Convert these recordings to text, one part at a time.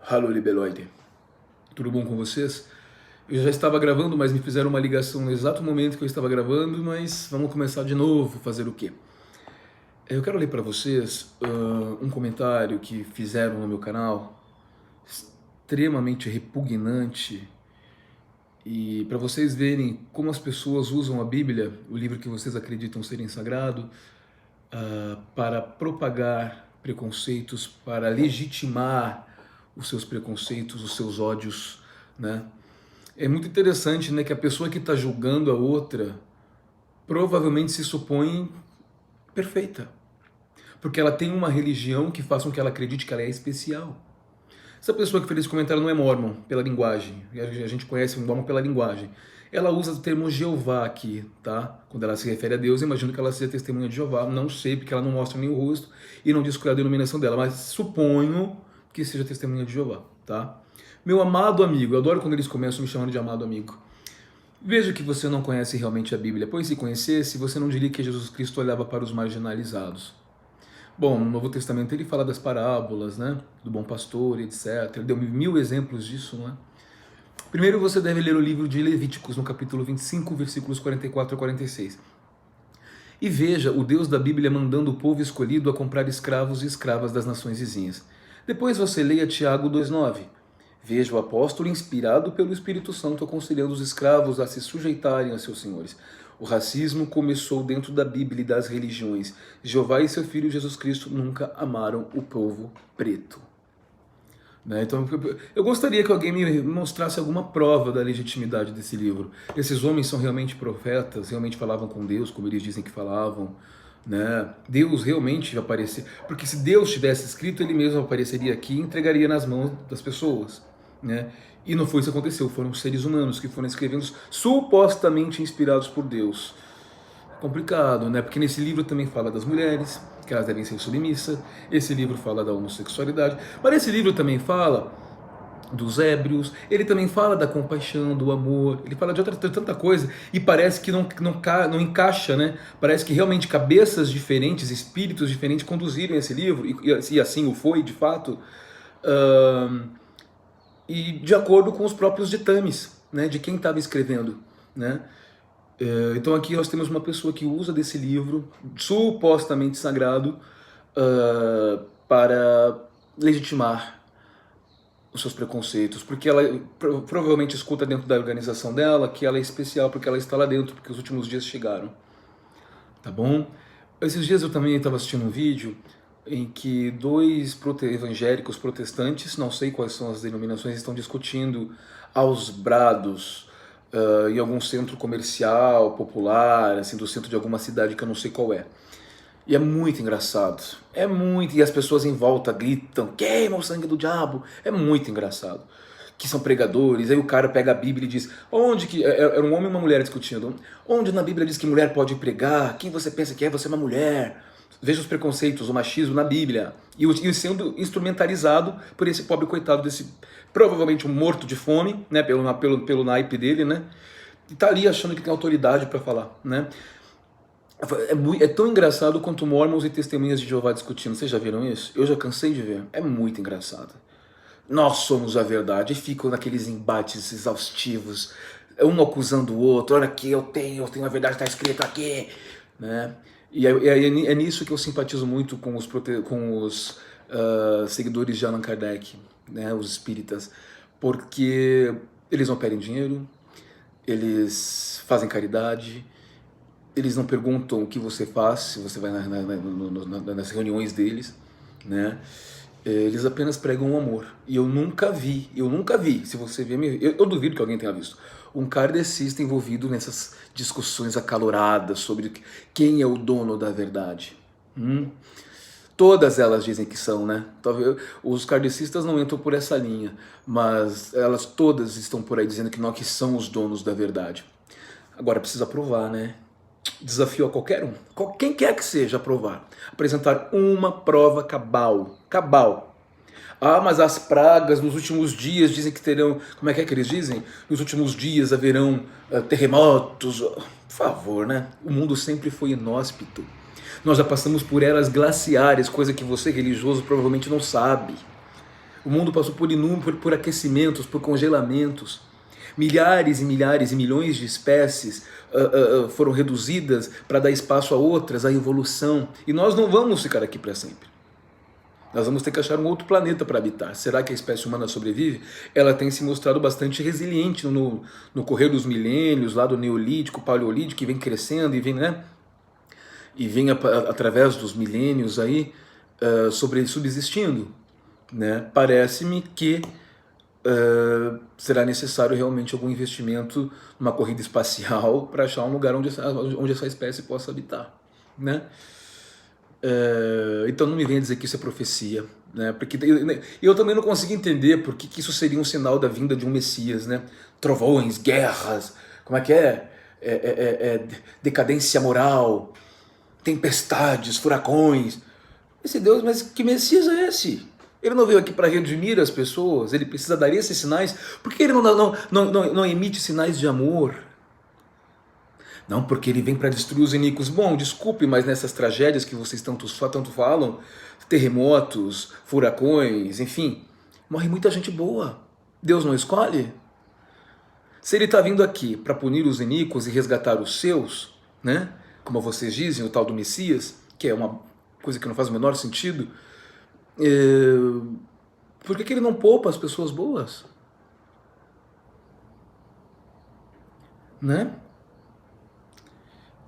Alô, Libeloide. Tudo bom com vocês? Eu já estava gravando, mas me fizeram uma ligação no exato momento que eu estava gravando, mas vamos começar de novo, fazer o quê? Eu quero ler para vocês um comentário que fizeram no meu canal, extremamente repugnante, e para vocês verem como as pessoas usam a Bíblia, o livro que vocês acreditam serem sagrado, para propagar preconceitos, para legitimar os seus preconceitos, os seus ódios, né? É muito interessante, né, que a pessoa que está julgando a outra provavelmente se supõe perfeita, porque ela tem uma religião que faz com que ela acredite que ela é especial. Essa pessoa que fez esse comentário não é mormon, pela linguagem. A gente conhece o mormon pela linguagem. Ela usa o termo Jeová aqui, tá? Quando ela se refere a Deus, eu imagino que ela seja testemunha de Jeová. Não sei, porque ela não mostra nem o rosto e não diz qual é a denominação dela, mas suponho que seja testemunha de Jeová, tá? Meu amado amigo, eu adoro quando eles começam me chamando de amado amigo. Veja que você não conhece realmente a Bíblia, pois se conhecesse, você não diria que Jesus Cristo olhava para os marginalizados. Bom, no Novo Testamento ele fala das parábolas, né? Do bom pastor, etc. Ele deu mil exemplos disso, não é? Primeiro você deve ler o livro de Levíticos, no capítulo 25, versículos 44 a 46. E veja o Deus da Bíblia mandando o povo escolhido a comprar escravos e escravas das nações vizinhas. Depois você leia Tiago 2,9. Veja o apóstolo inspirado pelo Espírito Santo aconselhando os escravos a se sujeitarem a seus senhores. O racismo começou dentro da Bíblia e das religiões. Jeová e seu filho Jesus Cristo nunca amaram o povo preto. Né? Então, eu gostaria que alguém me mostrasse alguma prova da legitimidade desse livro. Esses homens são realmente profetas, realmente falavam com Deus, como eles dizem que falavam. Né? Deus realmente aparecer. Porque se Deus tivesse escrito, ele mesmo apareceria aqui e entregaria nas mãos das pessoas. Né? E não foi isso que aconteceu, foram seres humanos que foram escrevendo supostamente inspirados por Deus. Complicado, né? Porque nesse livro também fala das mulheres, que elas devem ser submissas. Esse livro fala da homossexualidade. Mas esse livro também fala dos ébrios, ele também fala da compaixão, do amor, ele fala de tanta coisa, e parece que não encaixa, né? Parece que realmente cabeças diferentes, espíritos diferentes conduziram esse livro, e assim o foi, de fato, e de acordo com os próprios ditames, né? De quem estava escrevendo, né? Então aqui nós temos uma pessoa que usa desse livro, supostamente sagrado, para legitimar os seus preconceitos, porque ela provavelmente escuta dentro da organização dela que ela é especial porque ela está lá dentro, porque os últimos dias chegaram, tá bom? Esses dias eu também estava assistindo um vídeo em que dois evangélicos protestantes, não sei quais são as denominações, estão discutindo aos brados em algum centro comercial, popular, assim, do centro de alguma cidade que eu não sei qual é. E é muito engraçado. É muito. E as pessoas em volta gritam: queima o sangue do diabo. É muito engraçado. Que são pregadores. Aí o cara pega a Bíblia e diz: onde que. Era um homem e uma mulher discutindo. Onde na Bíblia diz que mulher pode pregar? Quem você pensa que é? Você é uma mulher. Veja os preconceitos, o machismo na Bíblia. E sendo instrumentalizado por esse pobre coitado desse. Provavelmente um morto de fome, né? Pelo naipe dele, né? E tá ali achando que tem autoridade para falar, né? É tão engraçado quanto Mormons e Testemunhas de Jeová discutindo. Vocês já viram isso? Eu já cansei de ver. É muito engraçado. Nós somos a verdade. E ficam naqueles embates exaustivos, um acusando o outro. Olha aqui, eu tenho a verdade, está escrito aqui. Né? E é nisso que eu simpatizo muito com os seguidores de Allan Kardec, né? Os espíritas. Porque eles não pedem dinheiro, eles fazem caridade, eles não perguntam o que você faz, se você vai nas reuniões deles, né? Eles apenas pregam o amor. E eu nunca vi, se você ver, eu duvido que alguém tenha visto, um kardecista envolvido nessas discussões acaloradas sobre quem é o dono da verdade. Todas elas dizem que são, né? Os kardecistas não entram por essa linha, mas elas todas estão por aí dizendo que nós que são os donos da verdade. Agora precisa provar, né? Desafio a qualquer um, quem quer que seja, aprovar. Apresentar uma prova cabal. Ah, mas as pragas nos últimos dias dizem que terão... Como é que eles dizem? Nos últimos dias haverão terremotos. Por favor, né? O mundo sempre foi inóspito. Nós já passamos por eras glaciares, coisa que você, religioso, provavelmente não sabe. O mundo passou por aquecimentos, por congelamentos. Milhares e milhares e milhões de espécies foram reduzidas para dar espaço a outras, a evolução. E nós não vamos ficar aqui para sempre. Nós vamos ter que achar um outro planeta para habitar. Será que a espécie humana sobrevive? Ela tem se mostrado bastante resiliente no correr dos milênios, lá do Neolítico, Paleolítico, que vem crescendo e vem, né? E vem através dos milênios aí subsistindo, né? Parece-me que será necessário realmente algum investimento numa corrida espacial para achar um lugar onde essa espécie possa habitar, né? Então não me venha dizer que isso é profecia, né? Porque eu também não consigo entender por que isso seria um sinal da vinda de um Messias, né? Trovões, guerras, como é que decadência moral, tempestades, furacões. Esse Deus, mas que Messias é esse? Ele não veio aqui para redimir as pessoas, ele precisa dar esses sinais. Por que ele não emite sinais de amor? Não, porque ele vem para destruir os iníquos. Bom, desculpe, mas nessas tragédias que vocês tanto falam, terremotos, furacões, enfim, morre muita gente boa. Deus não escolhe? Se ele está vindo aqui para punir os iníquos e resgatar os seus, né? Como vocês dizem, o tal do Messias, que é uma coisa que não faz o menor sentido, por que ele não poupa as pessoas boas? Né?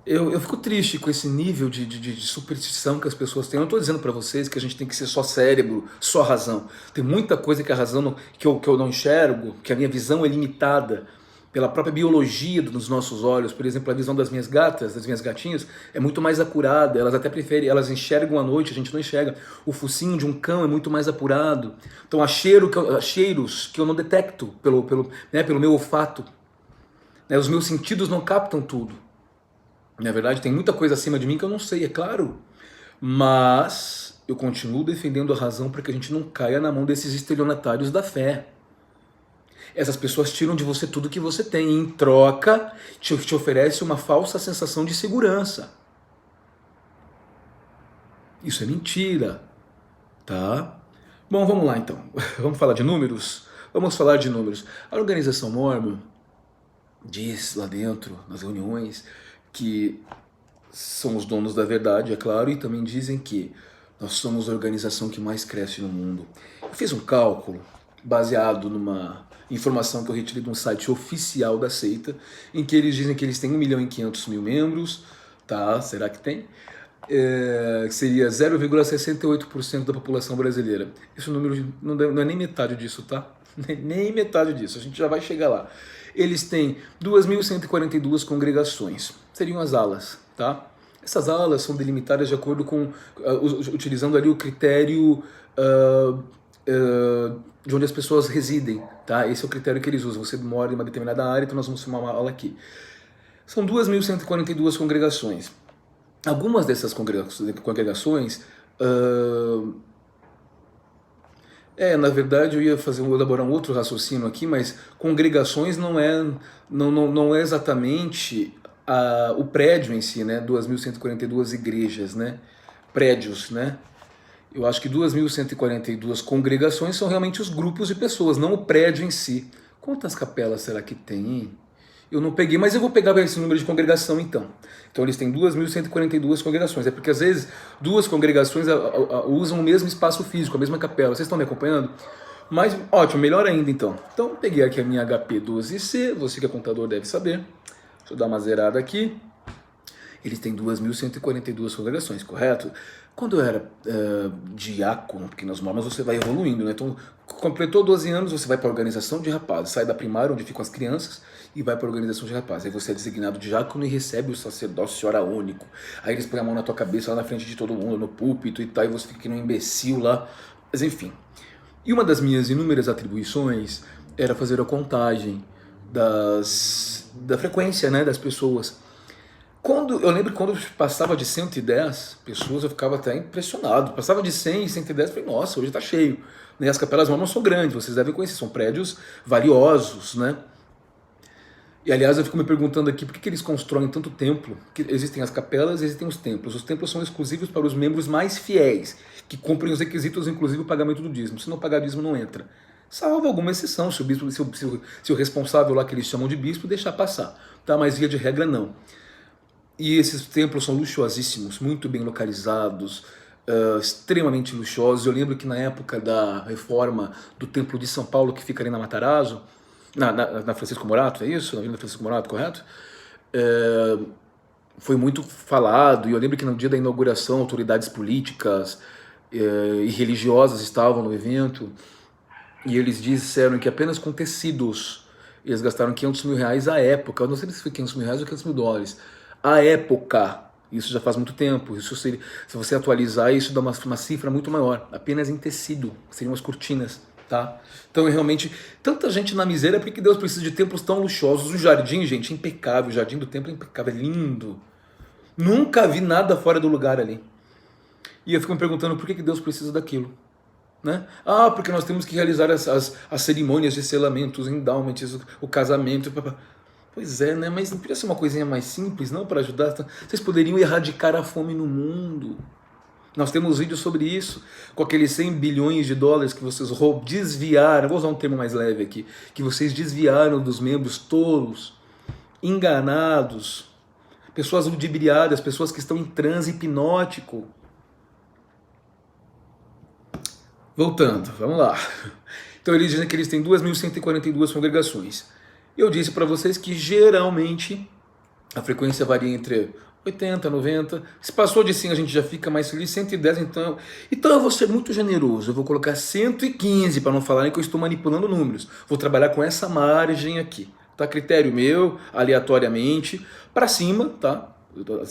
Eu fico triste com esse nível de superstição que as pessoas têm. Eu não estou dizendo para vocês que a gente tem que ser só cérebro, só razão. Tem muita coisa que a razão que eu não enxergo, que a minha visão é limitada pela própria biologia dos nossos olhos. Por exemplo, a visão das minhas gatas, das minhas gatinhas, é muito mais apurada. Elas até preferem, elas enxergam à noite, a gente não enxerga. O focinho de um cão é muito mais apurado. Então há cheiros que eu não detecto pelo meu olfato. Né? Os meus sentidos não captam tudo. Na verdade, tem muita coisa acima de mim que eu não sei, é claro. Mas eu continuo defendendo a razão para que a gente não caia na mão desses estelionatários da fé. Essas pessoas tiram de você tudo que você tem e, em troca, te oferece uma falsa sensação de segurança. Isso é mentira, tá? Bom, vamos lá então. Vamos falar de números? Vamos falar de números. A Organização Mórmon diz lá dentro, nas reuniões, que são os donos da verdade, é claro, e também dizem que nós somos a organização que mais cresce no mundo. Eu fiz um cálculo baseado numa informação que eu retirei de um site oficial da seita, em que eles dizem que eles têm 1.500.000 membros, tá? Será que tem? Seria 0,68% da população brasileira. Esse número não é nem metade disso, tá? Nem metade disso, a gente já vai chegar lá. Eles têm 2.142 congregações, seriam as alas, tá? Essas alas são delimitadas de acordo com, utilizando ali o critério de onde as pessoas residem, tá? Esse é o critério que eles usam, você mora em uma determinada área, então nós vamos formar uma ala aqui. São 2.142 congregações. Algumas dessas congregações, na verdade eu ia elaborar um outro raciocínio aqui, mas congregações não é exatamente o prédio em si, né? 2.142 igrejas, né? Prédios, né? Eu acho que 2.142 congregações são realmente os grupos de pessoas, não o prédio em si. Quantas capelas será que tem, hein? Eu não peguei, mas eu vou pegar esse número de congregação então. Então eles têm 2.142 congregações. É porque às vezes duas congregações usam o mesmo espaço físico, a mesma capela. Vocês estão me acompanhando? Mas ótimo, melhor ainda então. Então peguei aqui a minha HP12C, você que é contador deve saber. Deixa eu dar uma zerada aqui. Eles têm 2.142 congregações, correto? Quando eu era diácono, porque nas normas você vai evoluindo, né? Então, completou 12 anos, você vai para a organização de rapazes, sai da primária, onde ficam as crianças, e vai para a organização de rapazes. Aí você é designado diácono e recebe o sacerdócio oraônico. Aí eles põem a mão na tua cabeça, lá na frente de todo mundo, no púlpito e tal, e você fica que nem um imbecil lá. Mas enfim. E uma das minhas inúmeras atribuições era fazer a contagem da frequência, né, das pessoas. Eu lembro que quando eu passava de 110 pessoas, eu ficava até impressionado. Passava de 100, 110, eu falei, nossa, hoje está cheio. As capelas Mórmon são grandes, vocês devem conhecer, são prédios valiosos, né? E aliás, eu fico me perguntando aqui por que eles constroem tanto templo? Que existem as capelas, existem os templos. Os templos são exclusivos para os membros mais fiéis, que cumprem os requisitos, inclusive o pagamento do dízimo. Se não pagar dízimo, não entra. Salvo alguma exceção, se o bispo, se o responsável lá que eles chamam de bispo deixar passar. Tá? Mas via de regra, não. E esses templos são luxuosíssimos, muito bem localizados, extremamente luxuosos. Eu lembro que na época da reforma do Templo de São Paulo, que fica ali na Matarazzo, na Francisco Morato, é isso? Na Avenida Francisco Morato, correto? Foi muito falado, e eu lembro que no dia da inauguração autoridades políticas e religiosas estavam no evento, e eles disseram que apenas com tecidos eles gastaram 500 mil reais à época. Eu não sei se foi 500 mil reais ou 500 mil dólares. À época, isso já faz muito tempo. Isso seria, se você atualizar, isso dá uma cifra muito maior. Apenas em tecido, seriam as cortinas. Tá? Então, realmente, tanta gente na miséria, porque Deus precisa de templos tão luxuosos. O jardim, gente, é impecável. O jardim do templo é impecável, é lindo. Nunca vi nada fora do lugar ali. E eu fico me perguntando por que Deus precisa daquilo. Né? Ah, porque nós temos que realizar as cerimônias de selamento, os endowments, o casamento. Pois é, né? Mas não podia ser uma coisinha mais simples, não, para ajudar? Vocês poderiam erradicar a fome no mundo. Nós temos vídeos sobre isso, com aqueles 100 bilhões de dólares que vocês desviaram, vou usar um termo mais leve aqui, que vocês desviaram dos membros tolos, enganados, pessoas ludibriadas, pessoas que estão em transe hipnótico. Voltando, vamos lá. Então eles dizem que eles têm 2.142 congregações. Eu disse para vocês que geralmente a frequência varia entre 80, 90. Se passou de 100 a gente já fica mais feliz, 110 então. Então eu vou ser muito generoso, eu vou colocar 115 para não falarem que eu estou manipulando números. Vou trabalhar com essa margem aqui, tá? Critério meu, aleatoriamente, para cima, tá?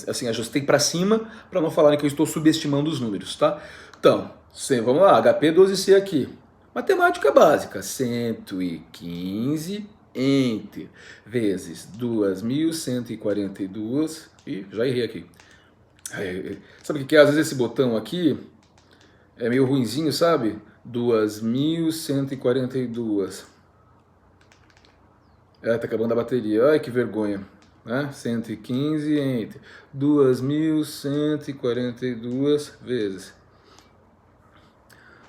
Assim, ajustei para cima para não falarem que eu estou subestimando os números, tá? Então, vamos lá, HP12C aqui. Matemática básica, 115 entre vezes 2.142. Ih, já errei aqui. Sabe o que é? Às vezes esse botão aqui é meio ruinzinho, sabe? 2.142. Tá acabando a bateria. Ai, que vergonha. Né? 115 entre 2.142 vezes.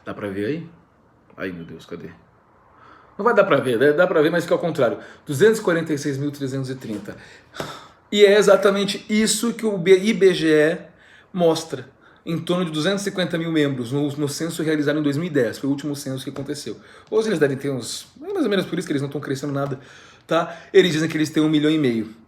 Dá pra ver aí? Ai, meu Deus, cadê? Não vai dar pra ver, né? Dá pra ver, mas que é ao contrário. 246.330. E é exatamente isso que o IBGE mostra. Em torno de 250 mil membros no censo realizado em 2010. Foi o último censo que aconteceu. Hoje eles devem ter uns... mais ou menos por isso que eles não estão crescendo nada. Tá? Eles dizem que eles têm 1,5 milhão.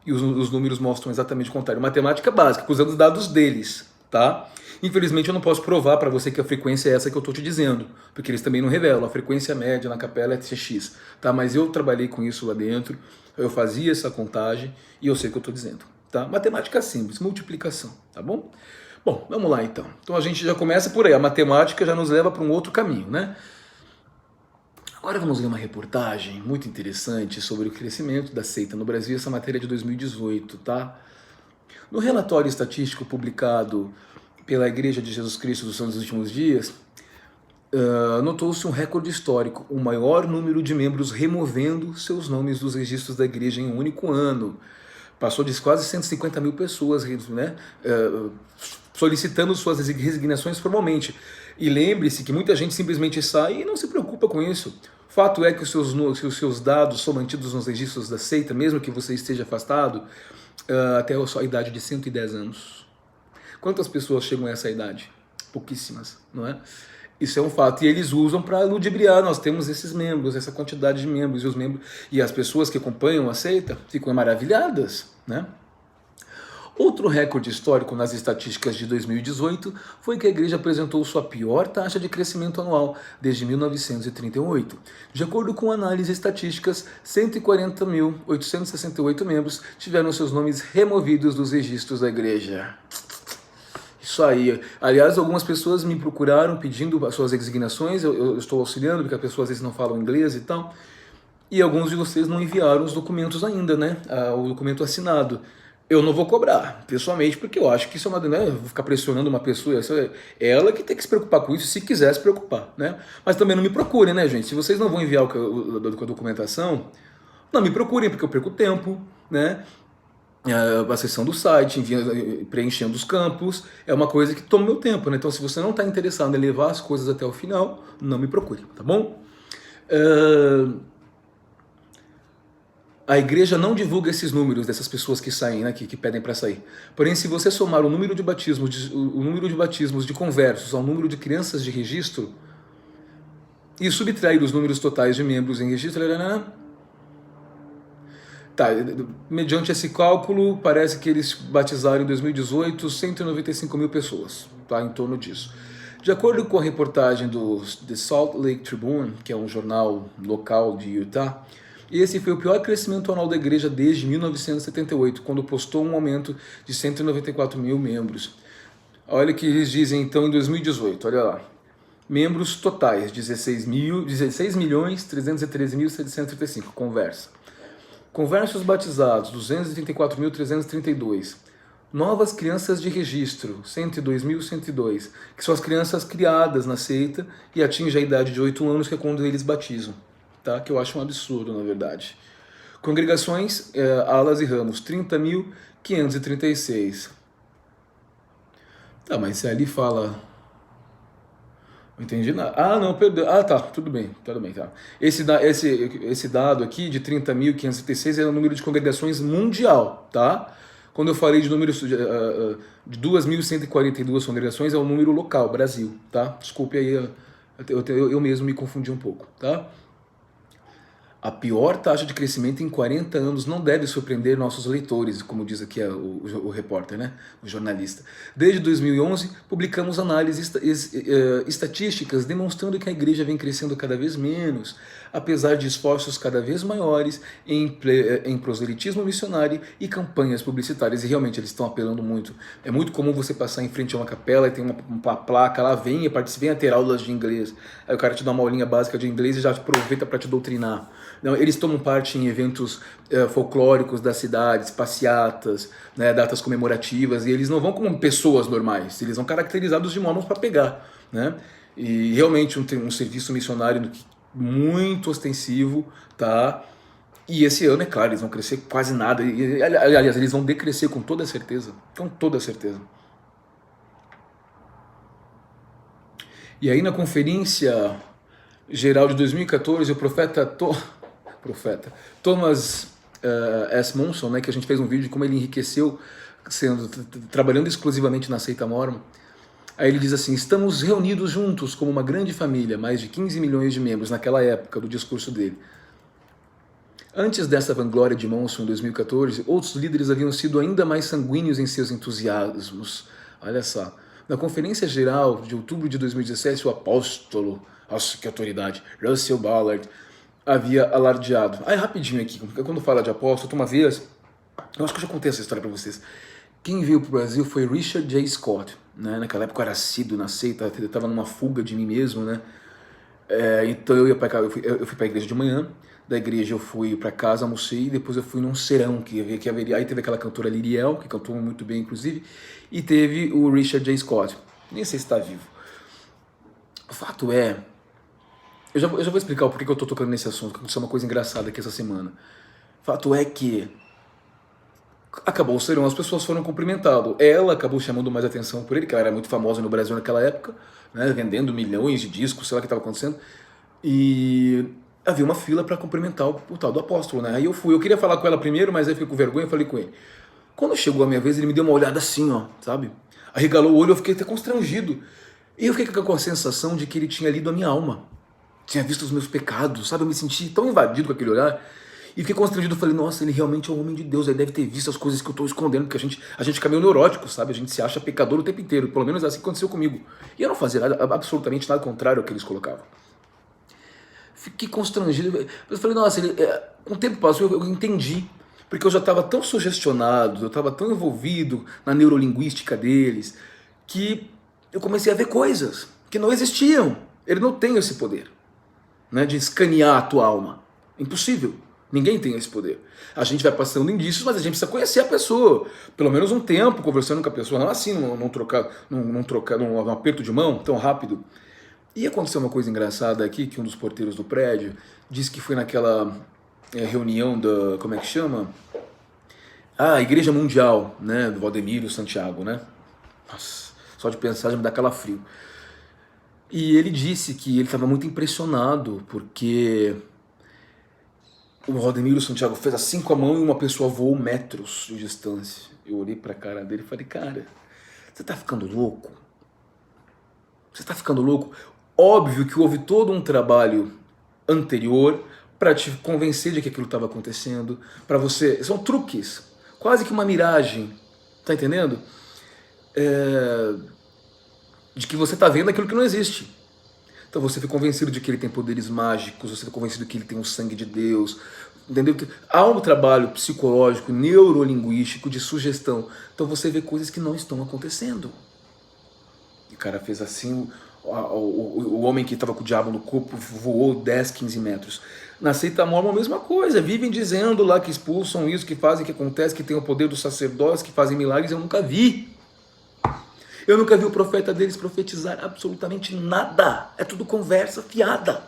E os números mostram exatamente o contrário. Matemática básica, usando os dados deles. Tá? Infelizmente eu não posso provar para você que a frequência é essa que eu estou te dizendo, porque eles também não revelam. A frequência média na capela é X, tá? Mas eu trabalhei com isso lá dentro, eu fazia essa contagem e eu sei o que eu estou dizendo, tá? Matemática simples, multiplicação, tá bom? Bom, vamos lá então. Então a gente já começa por aí, a matemática já nos leva para um outro caminho, né? Agora vamos ler uma reportagem muito interessante sobre o crescimento da seita no Brasil, essa matéria é de 2018, tá? No relatório estatístico publicado pela Igreja de Jesus Cristo dos Santos dos Últimos Dias, notou-se um recorde histórico, o maior número de membros removendo seus nomes dos registros da igreja em um único ano. Passou de quase 150 mil pessoas, né, solicitando suas resignações formalmente. E lembre-se que muita gente simplesmente sai e não se preocupa com isso. Fato é que os seus dados são mantidos nos registros da seita, mesmo que você esteja afastado, até a sua idade de 110 anos. Quantas pessoas chegam a essa idade? Pouquíssimas, não é? Isso é um fato. E eles usam para ludibriar. Nós temos esses membros, essa quantidade de membros. E as pessoas que acompanham a seita ficam maravilhadas, né? Outro recorde histórico nas estatísticas de 2018 foi que a igreja apresentou sua pior taxa de crescimento anual desde 1938. De acordo com análises estatísticas, 140.868 membros tiveram seus nomes removidos dos registros da igreja. Isso aí. Aliás, algumas pessoas me procuraram pedindo as suas resignações, eu estou auxiliando, porque as pessoas às vezes não falam inglês e tal, e alguns de vocês não enviaram os documentos ainda, né? O documento assinado. Eu não vou cobrar, pessoalmente, porque eu acho que isso é uma... né? Eu vou ficar pressionando uma pessoa, é ela que tem que se preocupar com isso, se quiser se preocupar, né? Mas também não me procurem, né, gente? Se vocês não vão enviar a documentação, não me procurem, porque eu perco tempo, né? Acessão do site, preenchendo os campos, é uma coisa que toma meu tempo, né? Então, se você não está interessado em levar as coisas até o final, não me procure, tá bom? A igreja não divulga esses números dessas pessoas que saem, né, que pedem para sair. Porém, se você somar o número de batismos de conversos ao número de crianças de registro e subtrair os números totais de membros em registro, tá, mediante esse cálculo, parece que eles batizaram em 2018 195 mil pessoas, tá, em torno disso. De acordo com a reportagem do The Salt Lake Tribune, que é um jornal local de Utah, esse foi o pior crescimento anual da igreja desde 1978, quando postou um aumento de 194 mil membros. Olha o que eles dizem então em 2018, olha lá. Membros totais, 16.313.735, conversa. Conversos batizados, 234.332. Novas crianças de registro, 102.102, que são as crianças criadas na seita e atingem a idade de 8 anos, que é quando eles batizam. Tá? Que eu acho um absurdo, na verdade. Congregações, alas e ramos, 30.536. Tá, mas se ali fala... Não entendi nada. Ah, não, perdão. Ah, tá, tudo bem, tá. Esse dado aqui de 30.536 é o número de congregações mundial, tá? Quando eu falei de números de 2.142 congregações, é o número local, Brasil, tá? Desculpe aí, eu mesmo me confundi um pouco, tá? A pior taxa de crescimento em 40 anos não deve surpreender nossos leitores, como diz aqui o repórter, né? O jornalista. Desde 2011, publicamos análises estatísticas demonstrando que a igreja vem crescendo cada vez menos, apesar de esforços cada vez maiores em proselitismo missionário e campanhas publicitárias. E realmente eles estão apelando muito. É muito comum você passar em frente a uma capela e tem uma placa lá, venha ter aulas de inglês. Aí o cara te dá uma aulinha básica de inglês e já aproveita para te doutrinar. Não, eles tomam parte em eventos folclóricos das cidades, passeatas, né, datas comemorativas, e eles não vão como pessoas normais, eles vão caracterizados de mormons para pegar, né? E realmente um serviço missionário muito ostensivo, tá? E esse ano, é claro, eles vão crescer quase nada, aliás, eles vão decrescer com toda certeza, com toda certeza. E aí na conferência geral de 2014, o profeta Thomas S. Monson, né, que a gente fez um vídeo de como ele enriqueceu trabalhando exclusivamente na seita Mormon. Aí ele diz assim: estamos reunidos juntos como uma grande família, mais de 15 milhões de membros naquela época do discurso dele. Antes dessa vanglória de Monson em 2014, outros líderes haviam sido ainda mais sanguíneos em seus entusiasmos. Olha só. Na Conferência Geral de outubro de 2017, o apóstolo, nossa, que autoridade, Russell Ballard, havia alardeado. Aí, rapidinho aqui, quando fala de apóstolo, uma vez, eu acho que eu já contei essa história para vocês. Quem veio para o Brasil foi Richard J. Scott, né? Naquela época eu era assíduo na seita, eu estava numa fuga de mim mesmo, né? Então eu fui para a igreja de manhã, da igreja eu fui para casa, almocei, e depois eu fui num serão que haveria. Aí teve aquela cantora Liriel, que cantou muito bem, inclusive, e teve o Richard J. Scott. Nem sei se está vivo. O fato é, eu já vou explicar o porquê que eu estou tocando nesse assunto, que aconteceu uma coisa engraçada aqui essa semana. O fato é que acabou o serão, as pessoas foram cumprimentá-lo. Ela acabou chamando mais atenção por ele, que ela era muito famosa no Brasil naquela época, né, vendendo milhões de discos, sei lá o que estava acontecendo. E havia uma fila para cumprimentar o tal do apóstolo, né? Aí eu fui, eu queria falar com ela primeiro, mas aí fiquei com vergonha e falei com ele. Quando chegou a minha vez, ele me deu uma olhada assim, ó, sabe? Arregalou o olho, eu fiquei até constrangido. E eu fiquei com a sensação de que ele tinha lido a minha alma. Tinha visto os meus pecados, sabe? Eu me senti tão invadido com aquele olhar. E fiquei constrangido, falei, nossa, ele realmente é um homem de Deus, ele deve ter visto as coisas que eu estou escondendo, porque a gente fica meio neurótico, sabe? A gente se acha pecador o tempo inteiro, pelo menos assim aconteceu comigo. E eu não fazia absolutamente nada contrário ao que eles colocavam. Fiquei constrangido, eu falei, nossa, com o tempo passou, eu entendi, porque eu já estava tão sugestionado, eu estava tão envolvido na neurolinguística deles, que eu comecei a ver coisas que não existiam. Ele não tem esse poder, né, de escanear a tua alma. Impossível. Ninguém tem esse poder. A gente vai passando indícios, mas a gente precisa conhecer a pessoa. Pelo menos um tempo, conversando com a pessoa. Não assim, num aperto de mão tão rápido. E aconteceu uma coisa engraçada aqui, que um dos porteiros do prédio disse que foi naquela reunião da, como é que chama? A Igreja Mundial, né, do Valdemiro Santiago, né? Nossa, só de pensar já me dá calafrio. E ele disse que ele estava muito impressionado porque o Valdemiro Santiago fez assim com a mão e uma pessoa voou metros de distância. Eu olhei pra cara dele e falei, cara, você tá ficando louco? Você tá ficando louco? Óbvio que houve todo um trabalho anterior para te convencer de que aquilo estava acontecendo, para você... São truques, quase que uma miragem, tá entendendo? De que você tá vendo aquilo que não existe. Então você fica convencido de que ele tem poderes mágicos, você fica convencido de que ele tem o sangue de Deus, entendeu? Há um trabalho psicológico, neurolinguístico, de sugestão. Então você vê coisas que não estão acontecendo. E o cara fez assim, o homem que estava com o diabo no corpo voou 10, 15 metros. Na seita mormon a mesma coisa, vivem dizendo lá que expulsam isso, que fazem, que acontece, que tem o poder dos sacerdotes, que fazem milagres, eu nunca vi. Eu nunca vi o profeta deles profetizar absolutamente nada. É tudo conversa fiada.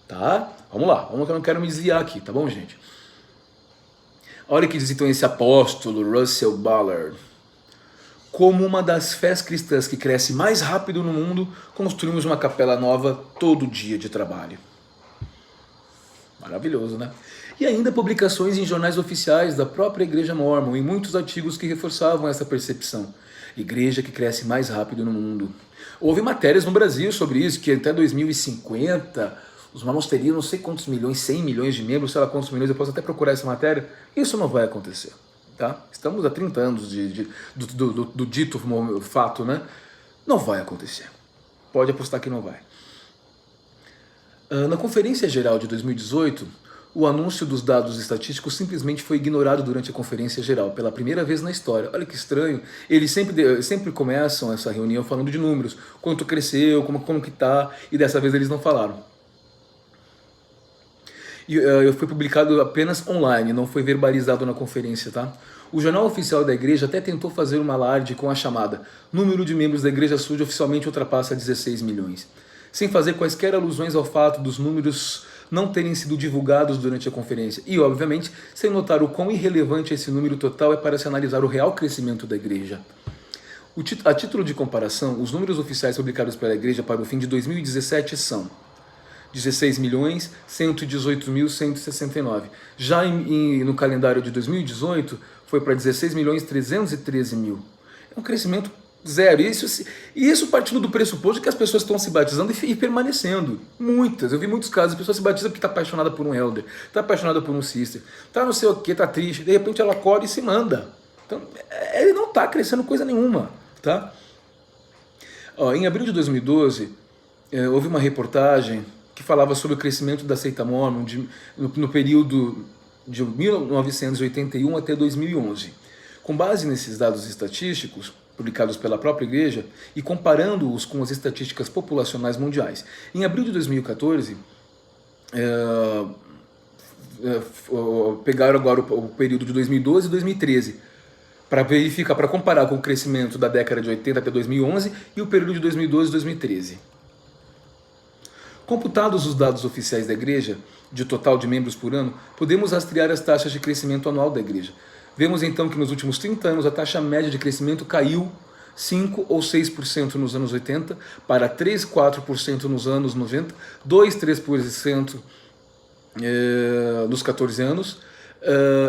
Tá? Vamos lá. Vamos que eu não quero me desviar aqui, tá bom, gente? Olha o que diz então esse apóstolo Russell Ballard. Como uma das fés cristãs que cresce mais rápido no mundo, construímos uma capela nova todo dia de trabalho. Maravilhoso, né? E ainda publicações em jornais oficiais da própria Igreja Mórmon e muitos artigos que reforçavam essa percepção. Igreja que cresce mais rápido no mundo. Houve matérias no Brasil sobre isso, que até 2050 os mormons teriam não sei quantos milhões, 100 milhões de membros, sei lá quantos milhões, eu posso até procurar essa matéria. Isso não vai acontecer. Tá? Estamos há 30 anos do dito fato, né? Não vai acontecer. Pode apostar que não vai. Na Conferência Geral de 2018, o anúncio dos dados estatísticos simplesmente foi ignorado durante a Conferência Geral, pela primeira vez na história. Olha que estranho. Eles sempre começam essa reunião falando de números. Quanto cresceu, como que tá, e dessa vez eles não falaram. E foi publicado apenas online, não foi verbalizado na conferência, tá? O Jornal Oficial da Igreja até tentou fazer uma alarde com a chamada número de membros da Igreja Sud oficialmente ultrapassa 16 milhões, sem fazer quaisquer alusões ao fato dos números não terem sido divulgados durante a conferência. E, obviamente, sem notar o quão irrelevante esse número total é para se analisar o real crescimento da Igreja. A título de comparação, os números oficiais publicados pela Igreja para o fim de 2017 são 16.118.169. Já no calendário de 2018, foi para 16.313.000. É um crescimento zero. Isso partindo do pressuposto de que as pessoas estão se batizando e permanecendo. Muitas. Eu vi muitos casos. A pessoa se batiza porque está apaixonada por um elder, está apaixonada por um sister, está não sei o que, está triste. De repente ela acorda e se manda. Então, ele não está crescendo coisa nenhuma. Tá? Em abril de 2012, houve uma reportagem que falava sobre o crescimento da seita Mormon no período de 1981 até 2011. Com base nesses dados estatísticos, publicados pela própria igreja, e comparando-os com as estatísticas populacionais mundiais. Em abril de 2014, pegaram agora o período de 2012 e 2013, para verificar, para comparar com o crescimento da década de 80 até 2011 e o período de 2012 e 2013. Computados os dados oficiais da igreja, de total de membros por ano, podemos rastrear as taxas de crescimento anual da igreja. Vemos então que nos últimos 30 anos a taxa média de crescimento caiu 5 ou 6% nos anos 80, para 3, 4% nos anos 90, 2, 3% nos 14 anos,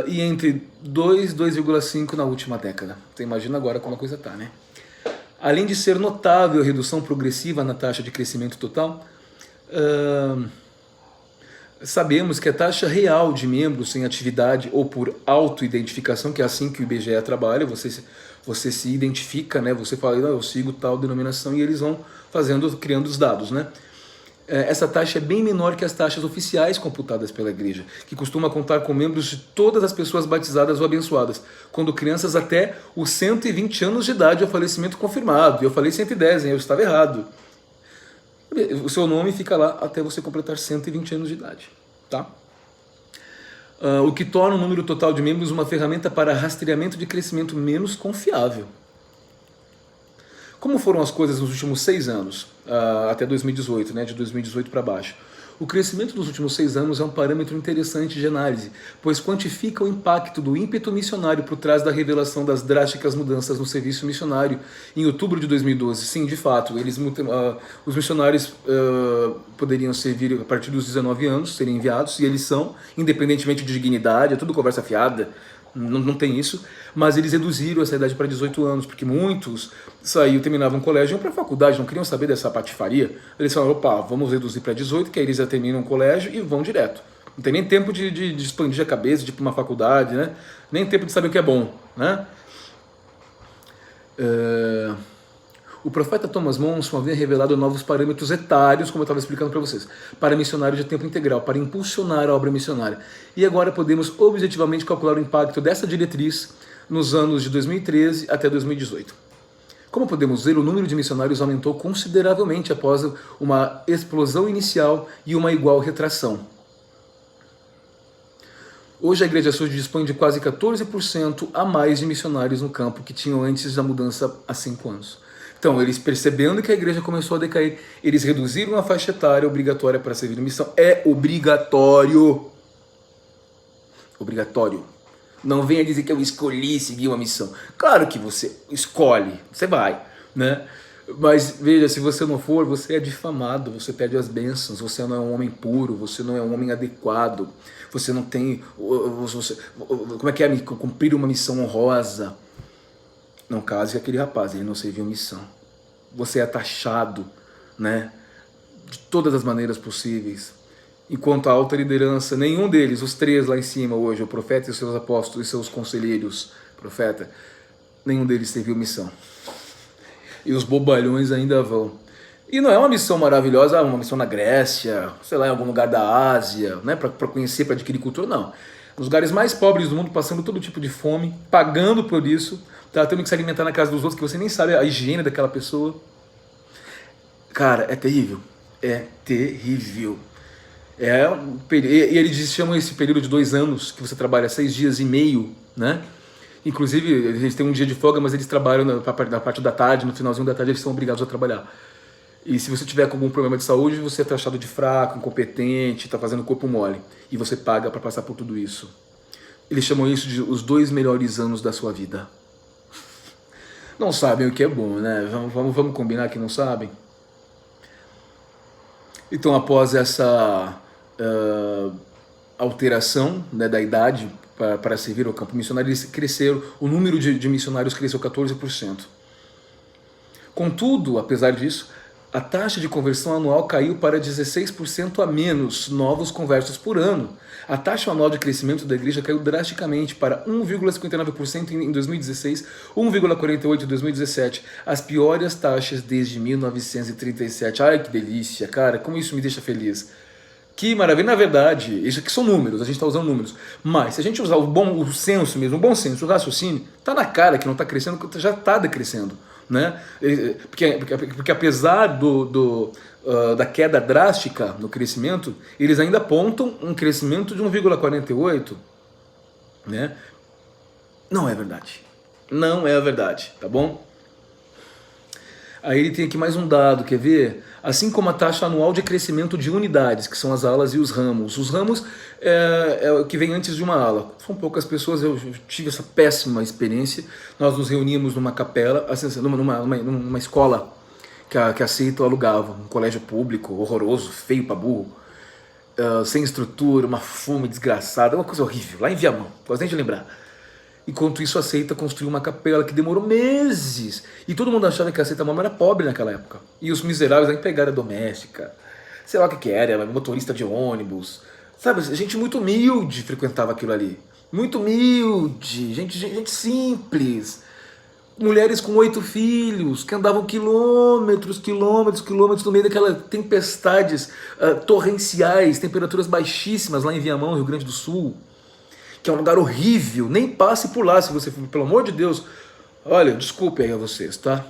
e entre 2 e 2,5% na última década. Você imagina agora como a coisa está, né? Além de ser notável a redução progressiva na taxa de crescimento total, sabemos que a taxa real de membros em atividade ou por autoidentificação, que é assim que o IBGE trabalha, você se identifica, né? Você fala, eu sigo tal denominação, e eles vão criando os dados, né? Essa taxa é bem menor que as taxas oficiais computadas pela igreja, que costuma contar com membros de todas as pessoas batizadas ou abençoadas, quando crianças até os 120 anos de idade, o falecimento confirmado. Eu falei 110, hein? Eu estava errado. O seu nome fica lá até você completar 120 anos de idade, tá? O que torna o número total de membros uma ferramenta para rastreamento de crescimento menos confiável. Como foram as coisas nos últimos 6 anos, até 2018, né, de 2018 para baixo? O crescimento dos últimos 6 anos é um parâmetro interessante de análise, pois quantifica o impacto do ímpeto missionário por trás da revelação das drásticas mudanças no serviço missionário em outubro de 2012. Sim, de fato, os missionários poderiam servir a partir dos 19 anos, serem enviados, e eles são, independentemente de dignidade, é tudo conversa fiada, não tem isso, mas eles reduziram essa idade para 18 anos, porque muitos terminavam o colégio e iam para a faculdade, não queriam saber dessa patifaria. Eles falaram, opa, vamos reduzir para 18, que aí eles já terminam o colégio e vão direto. Não tem nem tempo de expandir a cabeça, de ir para uma faculdade, né? Nem tempo de saber o que é bom, né? O profeta Thomas Monson havia revelado novos parâmetros etários, como eu estava explicando para vocês, para missionário de tempo integral, para impulsionar a obra missionária. E agora podemos objetivamente calcular o impacto dessa diretriz nos anos de 2013 até 2018. Como podemos ver, o número de missionários aumentou consideravelmente após uma explosão inicial e uma igual retração. Hoje a Igreja Sul dispõe de quase 14% a mais de missionários no campo que tinham antes da mudança há 5 anos. Então, eles percebendo que a igreja começou a decair, eles reduziram a faixa etária obrigatória para servir a missão. É obrigatório. Obrigatório. Não venha dizer que eu escolhi seguir uma missão. Claro que você escolhe, você vai, né? Mas veja, se você não for, você é difamado, você perde as bênçãos, você não é um homem puro, você não é um homem adequado, você não tem... como é que é cumprir uma missão honrosa? Não case com aquele rapaz, ele não serviu missão. Você é taxado, né, de todas as maneiras possíveis. Enquanto a alta liderança, nenhum deles, os 3 lá em cima hoje, o profeta e os seus apóstolos e seus conselheiros, profeta, nenhum deles serviu missão. E os bobalhões ainda vão. E não é uma missão maravilhosa, uma missão na Grécia, sei lá, em algum lugar da Ásia, né, para conhecer, para adquirir cultura, não. Nos lugares mais pobres do mundo, passando todo tipo de fome, pagando por isso, tá tendo que se alimentar na casa dos outros, que você nem sabe a higiene daquela pessoa. Cara, é terrível. É terrível. E eles chamam esse período de 2 anos, que você trabalha 6 dias e meio, né? Inclusive, eles têm um dia de folga, mas eles trabalham na parte da tarde, no finalzinho da tarde eles são obrigados a trabalhar. E se você tiver com algum problema de saúde, você é taxado de fraco, incompetente, está fazendo corpo mole. E você paga para passar por tudo isso. Eles chamam isso de os 2 melhores anos da sua vida. Não sabem o que é bom, né? Vamos combinar que não sabem? Então, após essa alteração, né, da idade para servir ao campo missionário, eles cresceram, o número de missionários cresceu 14%. Contudo, apesar disso, a taxa de conversão anual caiu para 16% a menos novos conversos por ano. A taxa anual de crescimento da igreja caiu drasticamente para 1,59% em 2016, 1,48% em 2017, as piores taxas desde 1937. Ai, que delícia, cara, como isso me deixa feliz. Que maravilha, na verdade, isso aqui são números, a gente está usando números, mas se a gente usar o senso mesmo, o bom senso, o raciocínio, tá na cara que não está crescendo, já está decrescendo. Né? Porque apesar da queda drástica no crescimento, eles ainda apontam um crescimento de 1,48, né? Não é verdade. Não é a verdade, tá bom? Aí ele tem aqui mais um dado, quer ver? Assim como a taxa anual de crescimento de unidades, que são as alas e os ramos. Os ramos é o que vem antes de uma ala. São poucas pessoas, eu tive essa péssima experiência. Nós nos reuníamos numa capela, assim, numa escola que a Seita alugava, um colégio público, horroroso, feio pra burro, sem estrutura, uma fome desgraçada, uma coisa horrível, lá em Viamão, posso nem te lembrar. Enquanto isso, a Seita construiu uma capela que demorou meses. E todo mundo achava que a Seita Mormon era pobre naquela época. E os miseráveis da empregada doméstica, sei lá o que era motorista de ônibus. Sabe, gente muito humilde frequentava aquilo ali. Muito humilde, gente simples. Mulheres com 8 filhos, que andavam quilômetros no meio daquelas tempestades torrenciais, temperaturas baixíssimas lá em Viamão, Rio Grande do Sul. Que é um lugar horrível, nem passe por lá se você for, pelo amor de Deus. Olha, desculpe aí a vocês, tá?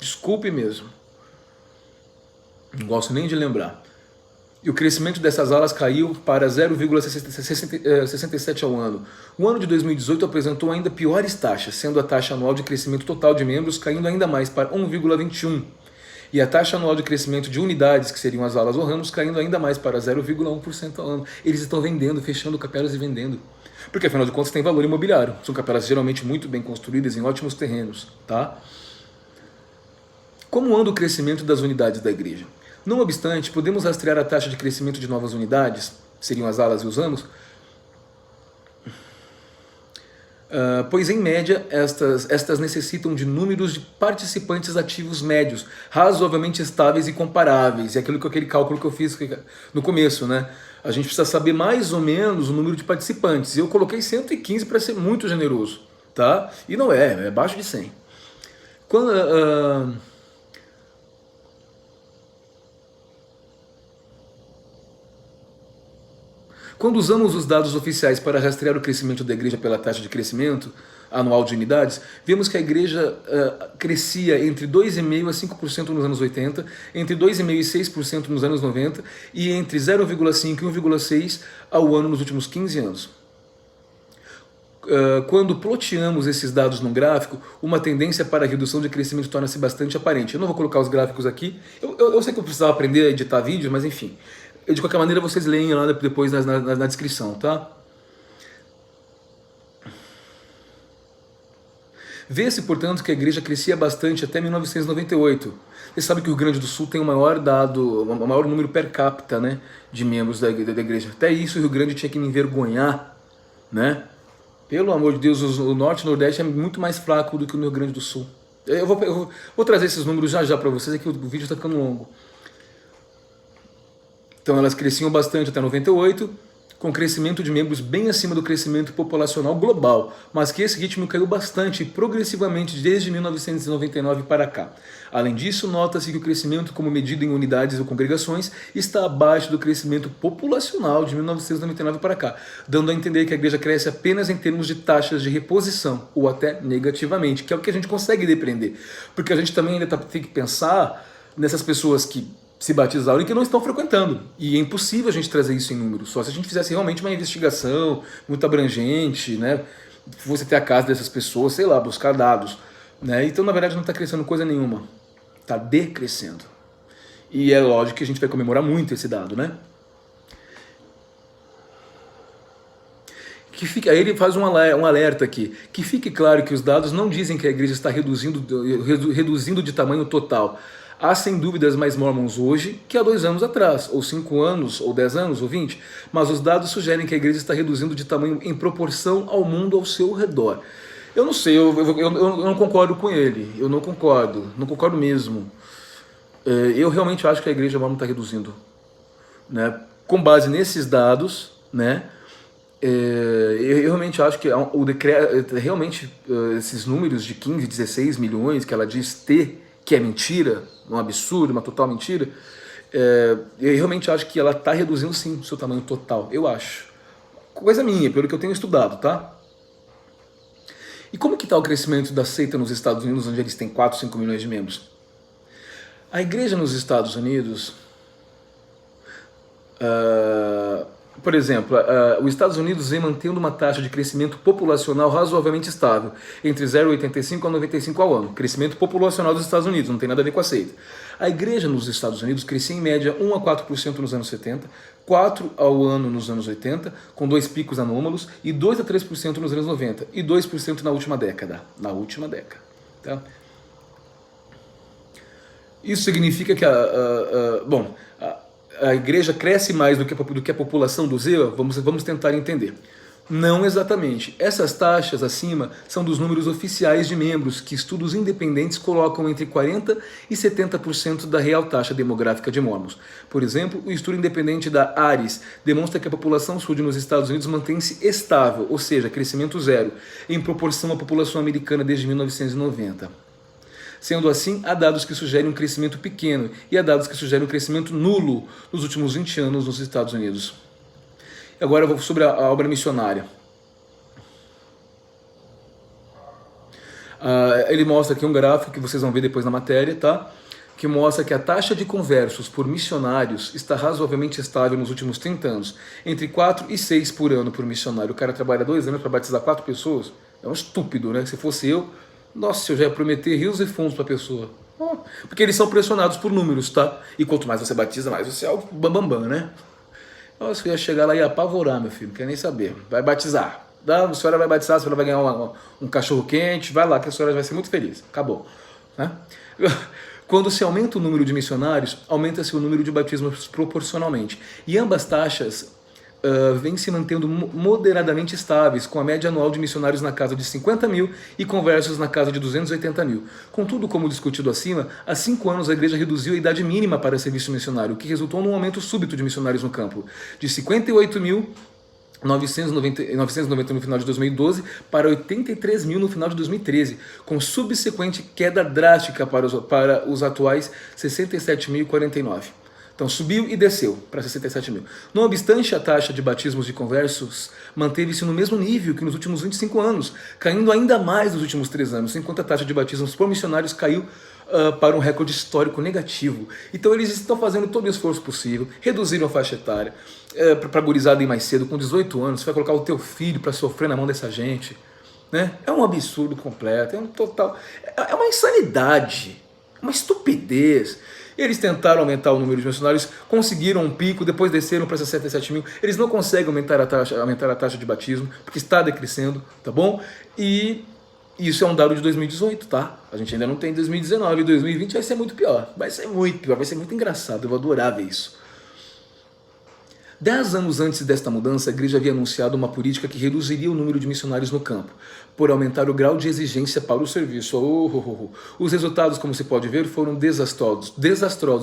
Desculpe mesmo. Não gosto nem de lembrar. E o crescimento dessas alas caiu para 0,67 ao ano. O ano de 2018 apresentou ainda piores taxas, sendo a taxa anual de crescimento total de membros caindo ainda mais para 1,21. E a taxa anual de crescimento de unidades, que seriam as alas ou ramos, caindo ainda mais para 0,1% ao ano. Eles estão vendendo, fechando capelas e vendendo. Porque, afinal de contas, tem valor imobiliário. São capelas geralmente muito bem construídas em ótimos terrenos. Tá? Como anda o crescimento das unidades da igreja? Não obstante, podemos rastrear a taxa de crescimento de novas unidades, seriam as alas e os ramos, pois em média estas necessitam de números de participantes ativos médios, razoavelmente estáveis e comparáveis. É aquele cálculo que eu fiz no começo, né? A gente precisa saber mais ou menos o número de participantes. Eu coloquei 115 para ser muito generoso, tá? E não é abaixo de 100. Quando usamos os dados oficiais para rastrear o crescimento da igreja pela taxa de crescimento anual de unidades, vemos que a igreja crescia entre 2,5% a 5% nos anos 80, entre 2,5% e 6% nos anos 90 e entre 0,5% e 1,6% ao ano nos últimos 15 anos. Quando ploteamos esses dados num gráfico, uma tendência para a redução de crescimento torna-se bastante aparente. Eu não vou colocar os gráficos aqui, eu sei que eu precisava aprender a editar vídeo, mas enfim. De qualquer maneira, vocês leem lá depois na descrição, tá? Vê-se, portanto, que a igreja crescia bastante até 1998. Você sabe que o Rio Grande do Sul tem o maior número per capita, né, de membros da igreja. Até isso o Rio Grande tinha que me envergonhar, né? Pelo amor de Deus, o Norte e o Nordeste é muito mais fraco do que o Rio Grande do Sul. Eu vou trazer esses números já para vocês, aqui o vídeo está ficando longo. Então elas cresciam bastante até 98, com crescimento de membros bem acima do crescimento populacional global, mas que esse ritmo caiu bastante progressivamente desde 1999 para cá. Além disso, nota-se que o crescimento como medido em unidades ou congregações está abaixo do crescimento populacional de 1999 para cá, dando a entender que a igreja cresce apenas em termos de taxas de reposição, ou até negativamente, que é o que a gente consegue depreender. Porque a gente também ainda tem que pensar nessas pessoas que se batizaram e que não estão frequentando. E é impossível a gente trazer isso em números, só se a gente fizesse realmente uma investigação muito abrangente, né? Você ter a casa dessas pessoas, sei lá, buscar dados, né? Então, na verdade, não está crescendo coisa nenhuma. Está decrescendo. E é lógico que a gente vai comemorar muito esse dado, né? Aí ele faz um alerta aqui, que fique claro que os dados não dizem que a igreja está reduzindo de tamanho total. Há sem dúvidas mais mormons hoje que há 2 anos atrás, ou 5 anos, ou 10 anos, ou 20, mas os dados sugerem que a igreja está reduzindo de tamanho em proporção ao mundo ao seu redor. Eu não sei, eu não concordo com ele, eu não concordo mesmo. Eu realmente acho que a igreja mormon está reduzindo, né? Com base nesses dados, né? Eu realmente acho que o decreto, realmente esses números de 15, 16 milhões que ela diz ter, que é mentira, um absurdo, uma total mentira, eu realmente acho que ela está reduzindo sim o seu tamanho total, eu acho. Coisa minha, pelo que eu tenho estudado, tá? E como que está o crescimento da seita nos Estados Unidos, onde eles têm 4, 5 milhões de membros? A igreja nos Estados Unidos, por exemplo, os Estados Unidos vem mantendo uma taxa de crescimento populacional razoavelmente estável, entre 0,85 a 95 ao ano. Crescimento populacional dos Estados Unidos, não tem nada a ver com a seita. A igreja nos Estados Unidos crescia em média 1 a 4% nos anos 70, 4% ao ano nos anos 80, com 2 picos anômalos, e 2 a 3% nos anos 90, e 2% na última década. Tá? Isso significa que a igreja cresce mais do que a população do Zeu? Vamos tentar entender. Não exatamente. Essas taxas acima são dos números oficiais de membros, que estudos independentes colocam entre 40% e 70% da real taxa demográfica de mormons. Por exemplo, o estudo independente da Ares demonstra que a população sul nos Estados Unidos mantém-se estável, ou seja, crescimento zero, em proporção à população americana desde 1990. Sendo assim, há dados que sugerem um crescimento pequeno e há dados que sugerem um crescimento nulo nos últimos 20 anos nos Estados Unidos. Agora eu vou sobre a obra missionária. Ele mostra aqui um gráfico que vocês vão ver depois na matéria, tá? Que mostra que a taxa de conversos por missionários está razoavelmente estável nos últimos 30 anos, entre 4 e 6 por ano por missionário. O cara trabalha 2 anos para batizar 4 pessoas, é um estúpido, né? Se fosse eu, nossa, eu já ia prometer rios e fundos para a pessoa. Porque eles são pressionados por números, tá? E quanto mais você batiza, mais você é o bambambam, né? Nossa, eu ia chegar lá e ia apavorar, meu filho, não quer nem saber. Vai batizar. A senhora vai batizar, a senhora vai ganhar um cachorro quente, vai lá que a senhora vai ser muito feliz. Acabou. Né? Quando se aumenta o número de missionários, aumenta-se o número de batismos proporcionalmente. E ambas taxas vêm se mantendo moderadamente estáveis, com a média anual de missionários na casa de 50 mil e conversos na casa de 280 mil. Contudo, como discutido acima, há 5 anos a igreja reduziu a idade mínima para serviço missionário, o que resultou num aumento súbito de missionários no campo, de 58 mil 990 no final de 2012 para 83 mil no final de 2013, com subsequente queda drástica para os atuais 67.049. Então subiu e desceu para 67 mil. Não obstante, a taxa de batismos de conversos manteve-se no mesmo nível que nos últimos 25 anos, caindo ainda mais nos últimos 3 anos, enquanto a taxa de batismos por missionários caiu para um recorde histórico negativo. Então eles estão fazendo todo o esforço possível, reduziram a faixa etária, para a gurizada ir mais cedo, com 18 anos, você vai colocar o teu filho para sofrer na mão dessa gente. Né? É um absurdo completo, é um total... É uma insanidade, uma estupidez. Eles tentaram aumentar o número de missionários, conseguiram um pico, depois desceram para 67 mil. Eles não conseguem aumentar a taxa de batismo, porque está decrescendo, tá bom? E isso é um dado de 2018, tá? A gente ainda não tem 2019, 2020 vai ser muito pior. Vai ser muito pior, vai ser muito engraçado, eu vou adorar ver isso. 10 anos antes desta mudança, a igreja havia anunciado uma política que reduziria o número de missionários no campo, por aumentar o grau de exigência para o serviço. Os resultados, como se pode ver, foram desastrosos.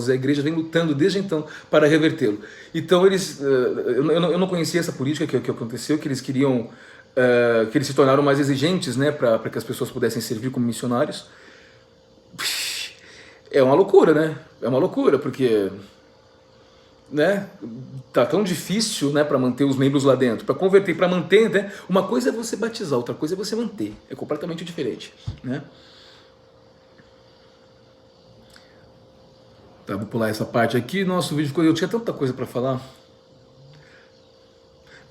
A igreja vem lutando desde então para revertê-lo. Então eu não conhecia essa política que aconteceu, que eles queriam, que eles se tornaram mais exigentes, né, para que as pessoas pudessem servir como missionários. É uma loucura, né? É uma loucura, porque... né? Tá tão difícil, né, para manter os membros lá dentro, para converter, para manter, né? Uma coisa é você batizar, outra coisa é você manter, é completamente diferente, né? Tá, vou pular essa parte aqui. Nosso vídeo, eu tinha tanta coisa para falar,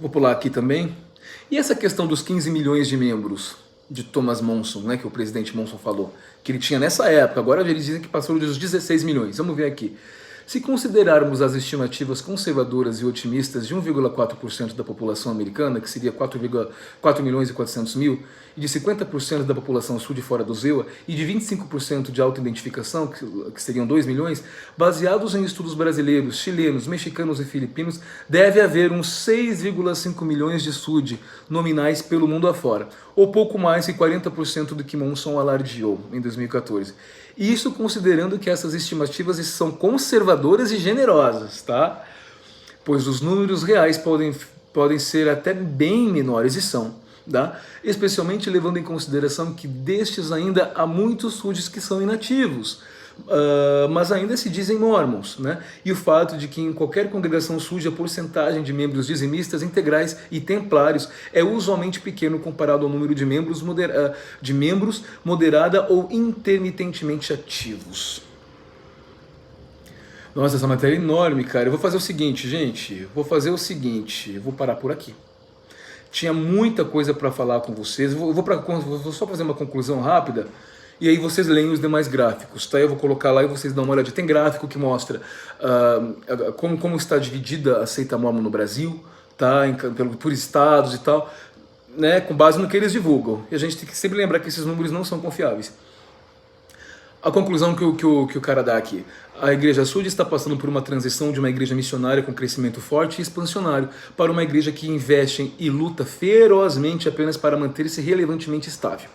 vou pular aqui também. E essa questão dos 15 milhões de membros de Thomas Monson, né, que o presidente Monson falou, que ele tinha nessa época, agora eles dizem que passou dos 16 milhões, vamos ver aqui. Se considerarmos as estimativas conservadoras e otimistas de 1,4% da população americana, que seria 4 milhões e 400 mil, e de 50% da população sul de fora do ZEUA, e de 25% de auto-identificação, que seriam 2 milhões, baseados em estudos brasileiros, chilenos, mexicanos e filipinos, deve haver uns 6,5 milhões de SUD nominais pelo mundo afora, ou pouco mais que 40% do que Monson alardeou em 2014. Isso considerando que essas estimativas são conservadoras e generosas, tá? Pois os números reais podem ser até bem menores, e são, tá? Especialmente levando em consideração que destes ainda há muitos SUDs que são inativos, mas ainda se dizem mormons, né? E o fato de que em qualquer congregação SUD a porcentagem de membros dizimistas, integrais e templários é usualmente pequeno comparado ao número de membros moderada ou intermitentemente ativos. Nossa, essa matéria é enorme, cara. Eu vou fazer o seguinte, gente, vou parar por aqui. Tinha muita coisa para falar com vocês, vou só fazer uma conclusão rápida. E aí vocês leem os demais gráficos, tá? Eu vou colocar lá e vocês dão uma olhada. Tem gráfico que mostra como está dividida a seita mórmon no Brasil, tá? Por estados e tal, né? Com base no que eles divulgam. E a gente tem que sempre lembrar que esses números não são confiáveis. A conclusão que o cara dá aqui. A Igreja SUD está passando por uma transição de uma igreja missionária com crescimento forte e expansionário para uma igreja que investe e luta ferozmente apenas para manter-se relevantemente estável,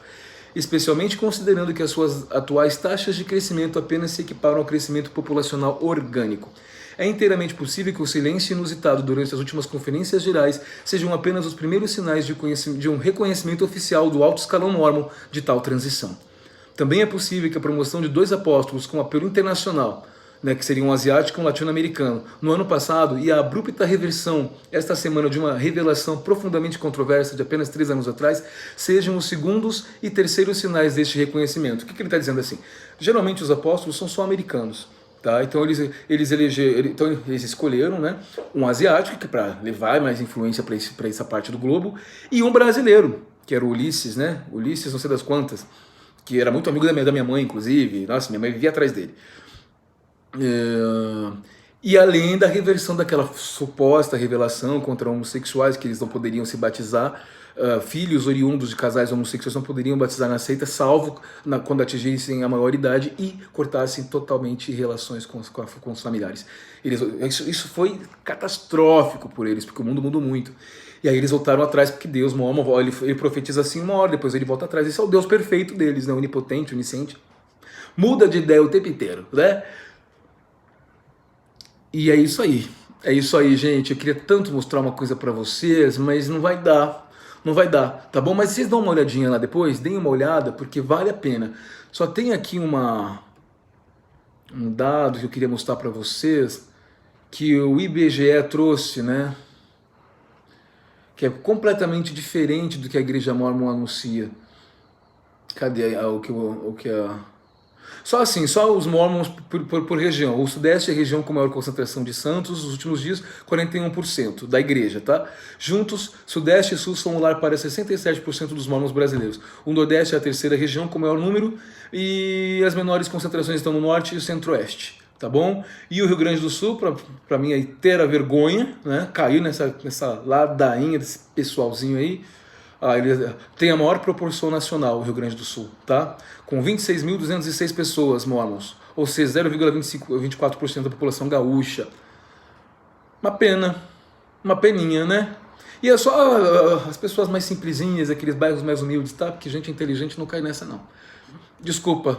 especialmente considerando que as suas atuais taxas de crescimento apenas se equiparam ao crescimento populacional orgânico. É inteiramente possível que o silêncio inusitado durante as últimas conferências gerais sejam apenas os primeiros sinais de um reconhecimento oficial do alto escalão mórmon de tal transição. Também é possível que a promoção de 2 apóstolos com apelo internacional, né, que seria um asiático e um latino-americano, no ano passado, e a abrupta reversão esta semana de uma revelação profundamente controversa de apenas 3 anos atrás, sejam os segundos e terceiros sinais deste reconhecimento. O que ele está dizendo assim? Geralmente os apóstolos são só americanos, tá? Então eles escolheram, né, um asiático, que para levar mais influência para essa parte do globo, e um brasileiro, que era o Ulisses, né? Ulisses não sei das quantas, que era muito amigo da minha mãe, inclusive. Nossa, minha mãe vivia atrás dele. E além da reversão daquela suposta revelação contra homossexuais, que eles não poderiam se batizar, filhos oriundos de casais homossexuais não poderiam batizar na seita, salvo quando atingissem a maioridade e cortassem totalmente relações com os familiares. Isso foi catastrófico por eles, porque o mundo mudou muito. E aí eles voltaram atrás, porque Deus, ele profetiza assim uma hora, depois ele volta atrás. Esse é o Deus perfeito deles, né? Onipotente, onisciente. Muda de ideia o tempo inteiro, né? E é isso aí. É isso aí, gente. Eu queria tanto mostrar uma coisa pra vocês, mas não vai dar. Não vai dar, tá bom? Mas vocês dão uma olhadinha lá depois, deem uma olhada, porque vale a pena. Só tem aqui um dado que eu queria mostrar pra vocês, que o IBGE trouxe, né? Que é completamente diferente do que a Igreja Mórmon anuncia. Cadê o que a... Só assim, só os Mormons por região. O Sudeste é a região com maior concentração de santos, nos últimos dias, 41% da igreja, tá? Juntos, Sudeste e Sul são o lar para 67% dos Mormons brasileiros. O Nordeste é a terceira região com maior número e as menores concentrações estão no Norte e o Centro-Oeste, tá bom? E o Rio Grande do Sul, para minha inteira vergonha, né? Caiu nessa ladainha desse pessoalzinho aí. Ele tem a maior proporção nacional, o Rio Grande do Sul, tá? Com 26.206 pessoas mormons, ou seja, 0,24% da população gaúcha. Uma pena, uma peninha, né? E é só as pessoas mais simplesinhas, aqueles bairros mais humildes, tá? Porque gente inteligente não cai nessa, não. Desculpa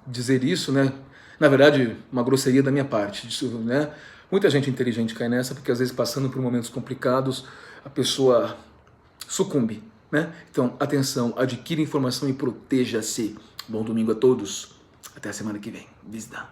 dizer isso, né? Na verdade, uma grosseria da minha parte, né? Muita gente inteligente cai nessa, porque às vezes passando por momentos complicados, a pessoa sucumbe, né? Então, atenção, adquira informação e proteja-se. Bom domingo a todos. Até a semana que vem. Visda.